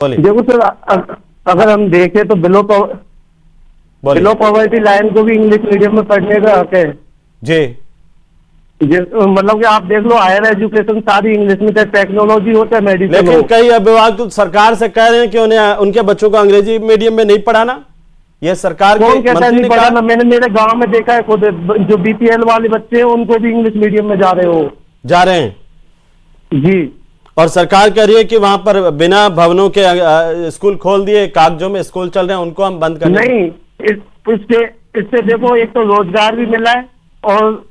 बोलिए। देखो सर, अगर हम देखें तो बिलो पॉवर्टी लाइन को भी इंग्लिश मीडियम में पढ़ने का हक है जी। मतलब कि आप देख लो, हायर एजुकेशन सारी इंग्लिश में, चाहे टेक्नोलॉजी हो चाहे मेडिसिन हो। लेकिन कई अभिभावक तो सरकार से कह रहे हैं कि उन्हें उनके बच्चों को अंग्रेजी मीडियम में नहीं पढ़ाना। यह सरकार के कौन कहता है मंत्री नहीं ने कहा। पढ़ाना? मैंने मेरे गांव में देखा है खुद, जो बीपीएल वाले बच्चे हैं उनको भी इंग्लिश मीडियम में जा रहे हैं जी। और सरकार कह रही है कि वहां पर बिना भवनों के स्कूल खोल दिए, कागजों में स्कूल चल रहे हैं, उनको हम बंद कर नहीं। इससे देखो, एक तो रोजगार भी मिला है और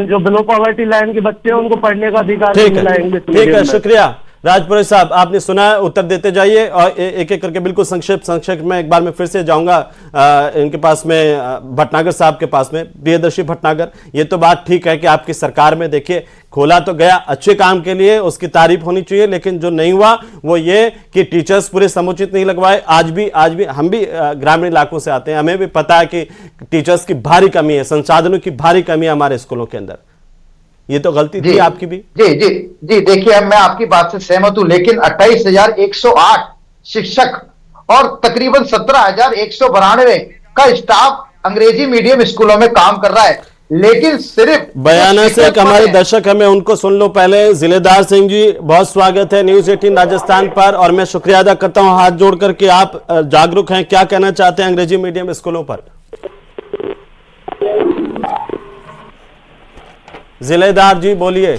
जो बिलो पॉवर्टी लाइन के बच्चे हैं उनको पढ़ने का अधिकार भी मिला है इंग्लिश मीडियम में। ठीक है, शुक्रिया राजपुरोहित साहब, आपने सुना है, उत्तर देते जाइए। और एक एक करके बिल्कुल संक्षेप में एक बार मैं फिर से जाऊंगा इनके पास में, भटनागर साहब के पास में। प्रियदर्शी भटनागर, ये तो बात ठीक है कि आपकी सरकार में देखिए खोला तो गया अच्छे काम के लिए, उसकी तारीफ होनी चाहिए, लेकिन जो नहीं हुआ वो ये कि टीचर्स पूरे समुचित नहीं लगवाए। आज भी हम भी ग्रामीण इलाकों से आते हैं, हमें भी पता है कि टीचर्स की भारी कमी है, संसाधनों की भारी कमी है हमारे स्कूलों के अंदर। ये तो गलती थी आपकी भी। जी जी जी, देखिए मैं आपकी बात से सहमत हूं, लेकिन 28,108 शिक्षक और तकरीबन 17,192 का स्टाफ अंग्रेजी मीडियम स्कूलों में काम कर रहा है, लेकिन सिर्फ बयाना से एक हमारे दर्शक हमें उनको सुन लो पहले। जिलेदार सिंह जी, बहुत स्वागत है न्यूज 18 राजस्थान पर, और मैं शुक्रिया अदा करता हूं हाथ जोड़ करके, आप जागरूक हैं, क्या कहना चाहते हैं अंग्रेजी मीडियम स्कूलों पर? जिलेदार जी बोलिए।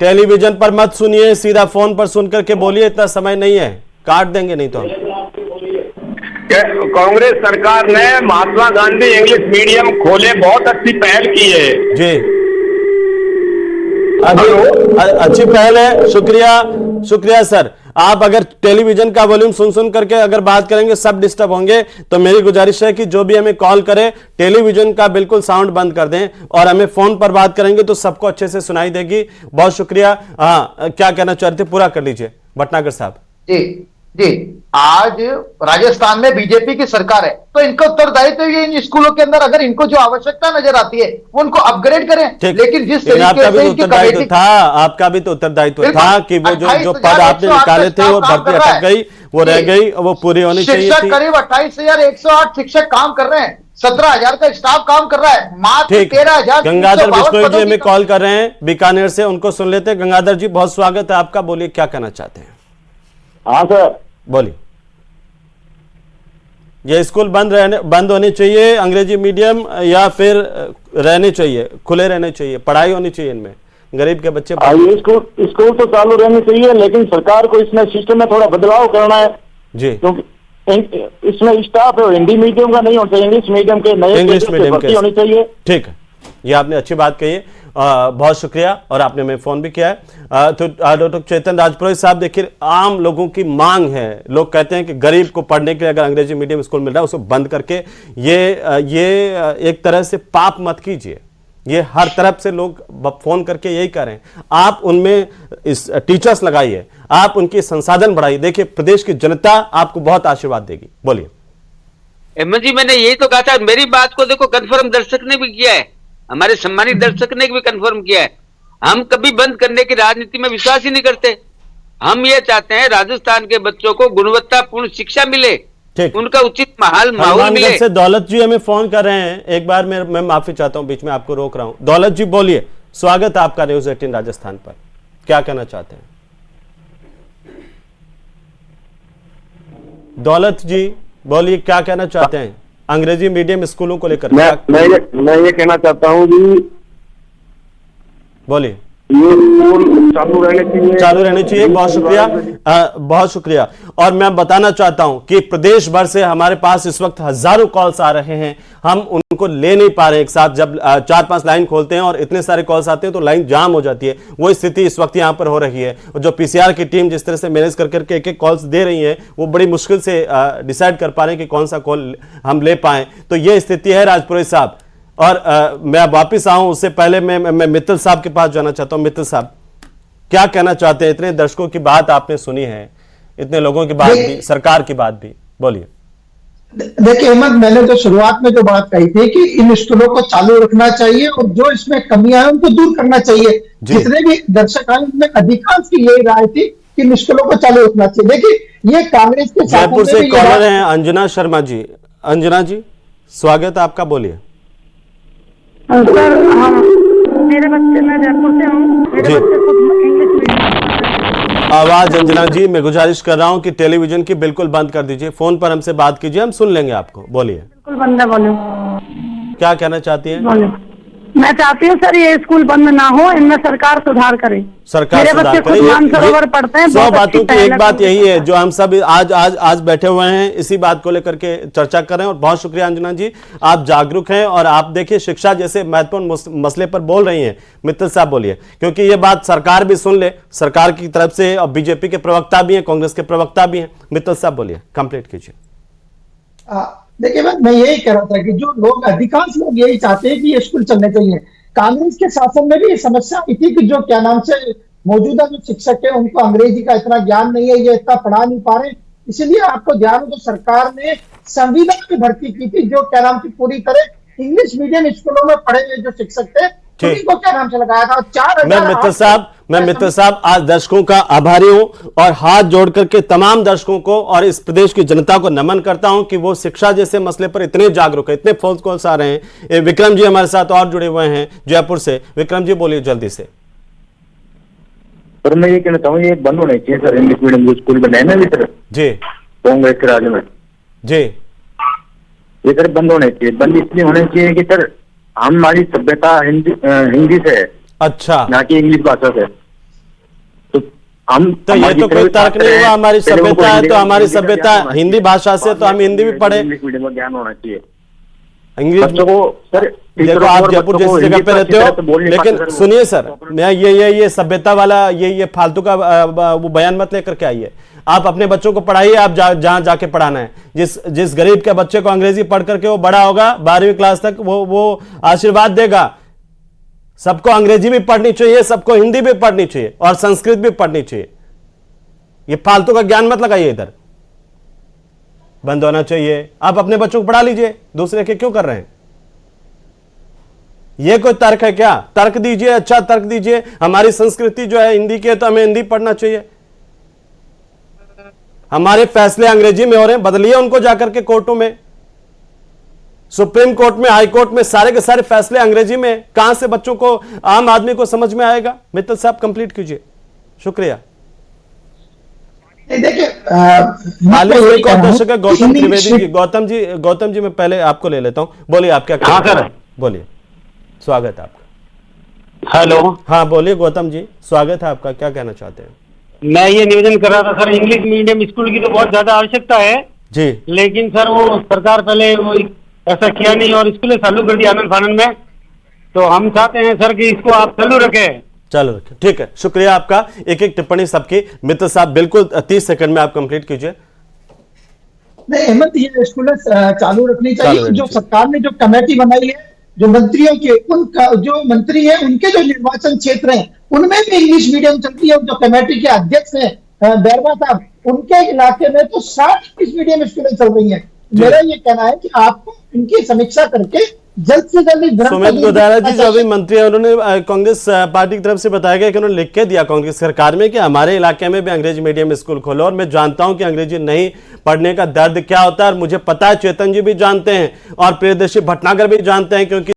टेलीविजन पर मत सुनिए, सीधा फोन पर सुन करके बोलिए, इतना समय नहीं है, काट देंगे नहीं तो हम। कांग्रेस सरकार ने महात्मा गांधी इंग्लिश मीडियम खोले, बहुत अच्छी पहल की है जी। अच्छी पहल है, शुक्रिया सर। आप अगर टेलीविजन का वॉल्यूम सुन करके अगर बात करेंगे सब डिस्टर्ब होंगे, तो मेरी गुजारिश है कि जो भी हमें कॉल करे टेलीविजन का बिल्कुल साउंड बंद कर दें, और हमें फोन पर बात करेंगे तो सबको अच्छे से सुनाई देगी। बहुत शुक्रिया। हाँ, क्या कहना चाह रहे थे, पूरा कर लीजिए भटनागर साहब। जी जी, आज राजस्थान में बीजेपी की सरकार है, तो इनका उत्तरदायित्व है इन स्कूलों के अंदर, अगर इनको जो आवश्यकता नजर आती है वो उनको अपग्रेड करें। लेकिन जिस तरीके से उत्तरदायित्व था, आपका भी तो उत्तरदायित्व था कि वो जो पद आपने निकाले थे वो भर्ती अटक गई, वो रह गई, वो पूरी होनी चाहिए थी। करीब 28,108 शिक्षक काम कर रहे हैं, 17,000 का स्टाफ काम कर रहा है, मात्र 13,000। गंगाधर बिश्नोई जी हमें कॉल कर रहे हैं बीकानेर से, उनको सुन लेते हैं। गंगाधर जी, बहुत स्वागत है आपका, बोलिए क्या कहना चाहते हैं? हाँ सर बोलिए। ये स्कूल बंद होने चाहिए अंग्रेजी मीडियम, या फिर रहने चाहिए, खुले रहने चाहिए, पढ़ाई होनी चाहिए इनमें, गरीब के बच्चे? स्कूल तो चालू रहने चाहिए, लेकिन सरकार को इसमें सिस्टम में थोड़ा बदलाव करना है जी, क्योंकि इसमें स्टाफ है हिंदी मीडियम का नहीं होना चाहिए, इंग्लिश मीडियम के नए इंग्लिश मीडियम के होनी चाहिए। ठीक है, ये आपने अच्छी बात कही है, बहुत शुक्रिया। और आपने हमें फोन भी किया है। तो डॉक्टर चेतन राजपुरोहित साहब, देखिए आम लोगों की मांग है, लोग कहते हैं कि गरीब को पढ़ने के लिए अगर अंग्रेजी मीडियम स्कूल मिल रहा है उसको बंद करके, ये एक तरह से पाप मत कीजिए। ये हर तरफ से लोग फोन करके यही कह रहे हैं, आप उनमें इस टीचर्स लगाइए, आप उनके संसाधन बढ़ाइए, देखिए प्रदेश की जनता आपको बहुत आशीर्वाद देगी। बोलिए। अहमद जी, मैंने यही तो कहा था, मेरी बात को देखो कन्फर्म दर्शक ने भी किया है, हमारे सम्मानित दर्शक ने भी कंफर्म किया है। हम कभी बंद करने की राजनीति में विश्वास ही नहीं करते। हम ये चाहते हैं राजस्थान के बच्चों को गुणवत्तापूर्ण शिक्षा मिले, उनका उचित माहौल मिले। से दौलत जी हमें फोन कर रहे हैं, एक बार मैं माफी चाहता हूं, बीच में आपको रोक रहा हूं। दौलत जी बोलिए, स्वागत है आपका न्यूज 18 राजस्थान पर, क्या कहना चाहते हैं? दौलत जी बोलिए, क्या कहना चाहते हैं अंग्रेजी मीडियम स्कूलों को लेकर? मैं ये कहना चाहता हूँ कि बोलिए। ये स्कूल चालू रहने चाहिए। बहुत शुक्रिया, बहुत शुक्रिया। और मैं बताना चाहता हूं कि प्रदेश भर से हमारे पास इस वक्त हजारों कॉल्स आ रहे हैं, हम उनको ले नहीं पा रहे एक साथ। जब 4-5 लाइन खोलते हैं और इतने सारे कॉल्स आते हैं तो लाइन जाम हो जाती है। वो स्थिति इस वक्त यहां पर हो रही है। जो पीसीआर की टीम जिस तरह से मैनेज करके एक कॉल्स दे रही है, वो बड़ी मुश्किल से डिसाइड कर पा रहे हैं कि कौन सा कॉल हम ले पाए। तो ये स्थिति है राजपुरोहित साहब। और मैं वापिस आऊं उससे पहले मैं मित्तल साहब के पास जाना चाहता हूं। मित्तल साहब, क्या कहना चाहते हैं? इतने दर्शकों की बात आपने सुनी है, इतने लोगों की बात भी, सरकार की बात भी, बोलिए। देखिए अहमद, मैंने तो शुरुआत में जो बात कही थी कि इन स्कूलों को चालू रखना चाहिए और जो इसमें कमियां हैं उनको दूर करना चाहिए। जितने भी दर्शक आए उनमें अधिकांश की यही राय थी कि इन स्कूलों को चालू रखना चाहिए। देखिए, ये कांग्रेस के जयपुर से कॉलर हैं अंजना शर्मा जी। अंजना जी, स्वागत है आपका, बोलिए। सर, मेरे बच्चे, मैं जयपुर से हूँ, मेरे बच्चे खुद इंग्लिश मीडियम। आवाज अंजना जी, मैं गुजारिश कर रहा हूँ कि टेलीविजन की बिल्कुल बंद कर दीजिए, फोन पर हमसे बात कीजिए, हम सुन लेंगे आपको, बोलिए। बिल्कुल बंद है, बोलो। क्या कहना चाहती हैं? बोलो। मैं चाहती हूँ सर, ये स्कूल बंद ना हो, इनमें सरकार सुधार करे। सरकार सुधार करे। मानसरोवर पढ़ते हैं। 100 बातों की एक बात यही है जो हम सब आज बैठे हुए हैं, इसी बात को लेकर के चर्चा कर रहे हैं। और बहुत शुक्रिया अंजना जी, आप जागरूक हैं और आप देखिए शिक्षा जैसे महत्वपूर्ण मसले पर बोल रही हैं। मित्तल साहब बोलिए, क्योंकि ये बात सरकार भी सुन ले, सरकार की तरफ से, और बीजेपी के प्रवक्ता भी हैं, कांग्रेस के प्रवक्ता भी हैं। मित्तल साहब बोलिए, कंप्लीट कीजिए। देखिए, मैं यही कह रहा था कि जो लोग, अधिकांश लोग यही चाहते हैं कि ये स्कूल चलने चाहिए। कांग्रेस के शासन में भी ये समस्या आई थी कि जो क्या नाम से मौजूदा जो शिक्षक है उनको अंग्रेजी का इतना ज्ञान नहीं है, ये इतना पढ़ा नहीं पा रहे। इसलिए आपको ध्यान हो तो सरकार ने संविदा में भर्ती की थी, जो क्या नाम की पूरी तरह इंग्लिश मीडियम स्कूलों में पढ़े हुए जो शिक्षक थे उनको क्या नाम से लगाया था। 4,000 मैं मित्तल साहब आज दर्शकों का आभारी हूं और हाथ जोड़ करके तमाम दर्शकों को और इस प्रदेश की जनता को नमन करता हूं कि वो शिक्षा जैसे मसले पर इतने जागरूक है, इतने फोन कॉल्स आ रहे हैं। विक्रम जी हमारे साथ और जुड़े हुए हैं जयपुर से। विक्रम जी बोलिए जल्दी से। सर, मैं ये कहना चाहूँ, ये बंद होने चाहिए सर, इंग्लिश मीडियम जो स्कूल बनाए ना सर जी कांग्रेस के राज में जी, ये सर बंद होने चाहिए। बंद इसलिए होने चाहिए कि सर हमारी सभ्यता हिंदी से है, अच्छा, ना कि इंग्लिश भाषा से। तो हम तो ये तो कोई तर्क नहीं हुआ, हमारी सभ्यता है तो हमारी सभ्यता हिंदी भाषा से, तो हम हिंदी भी पढ़े। इंग्लिश मीडियम का ज्ञान होना चाहिए इंग्लिश बच्चों को सर। देखो आप जयपुर जैसी जगह पे रहते हो, लेकिन सुनिए सर, मैं ये सभ्यता वाला ये फालतू का वो बयान मत लेकर के आइए। आप अपने बच्चों को पढ़ाइए, आप जहां जाके पढ़ाना है। जिस गरीब के बच्चे को अंग्रेजी पढ़ करके वो बड़ा होगा 12वीं क्लास तक, वो आशीर्वाद देगा। सबको अंग्रेजी भी पढ़नी चाहिए, सबको हिंदी भी पढ़नी चाहिए और संस्कृत भी पढ़नी चाहिए। ये फालतू का ज्ञान मत लगाइए इधर, बंद होना चाहिए। आप अपने बच्चों को पढ़ा लीजिए, दूसरे के क्यों कर रहे हैं? ये कोई तर्क है क्या? तर्क दीजिए, अच्छा तर्क दीजिए। हमारी संस्कृति जो है हिंदी की है तो हमें हिंदी पढ़ना चाहिए। हमारे फैसले अंग्रेजी में हो रहे हैं, बदलिए उनको जाकर के कोर्टों में, सुप्रीम कोर्ट में, हाई कोर्ट में, सारे के सारे फैसले अंग्रेजी में। कहां से बच्चों को, आम आदमी को समझ में आएगा? मित्तल साहब कंप्लीट कीजिए। शुक्रिया। देखिए, दर्शक है गौतम त्रिवेदी जी। गौतम जी मैं पहले आपको ले लेता हूं, बोलिए आप क्या कहना हैं? बोलिए, स्वागत है आपका। हेलो, हाँ बोलिए गौतम जी, स्वागत है आपका, क्या कहना चाहते हैं? मैं ये निवेदन कर रहा था सर, इंग्लिश मीडियम स्कूल की तो बहुत ज्यादा आवश्यकता है जी, लेकिन सर वो सरकार पहले वो ऐसा किया नहीं और स्कूलें चालू कर दिया आनंद फानंद में। तो हम चाहते हैं सर कि इसको आप चालू रखें। चलो रखें, ठीक है, शुक्रिया आपका। एक एक टिप्पणी सबकी। मित्र साहब बिल्कुल 30 सेकंड में आप कंप्लीट कीजिए। नहीं हेमंत, ये स्कूल चालू रखनी चाहिए। जो सरकार ने जो कमेटी बनाई है, जो मंत्रियों के, उनका जो मंत्री है उनके जो निर्वाचन क्षेत्र हैं उनमें भी इंग्लिश मीडियम चलती है। जो कमेटी के अध्यक्ष हैं बैरवा साहब, उनके इलाके में तो 60 इंग्लिश मीडियम स्कूलें चल रही हैं। मेरा ये कहना है कि आपको इनकी समीक्षा करके जल्द से जल्द। सुमित गोदारा जी जो अभी मंत्री है, उन्होंने कांग्रेस पार्टी की तरफ से बताया गया कि उन्होंने लिख के दिया कांग्रेस सरकार में कि हमारे इलाके में भी अंग्रेजी मीडियम स्कूल खोलो। और मैं जानता हूं कि अंग्रेजी नहीं पढ़ने का दर्द क्या होता है, और मुझे पता है चेतन जी भी जानते हैं और प्रियदर्शी भटनागर भी जानते हैं, क्योंकि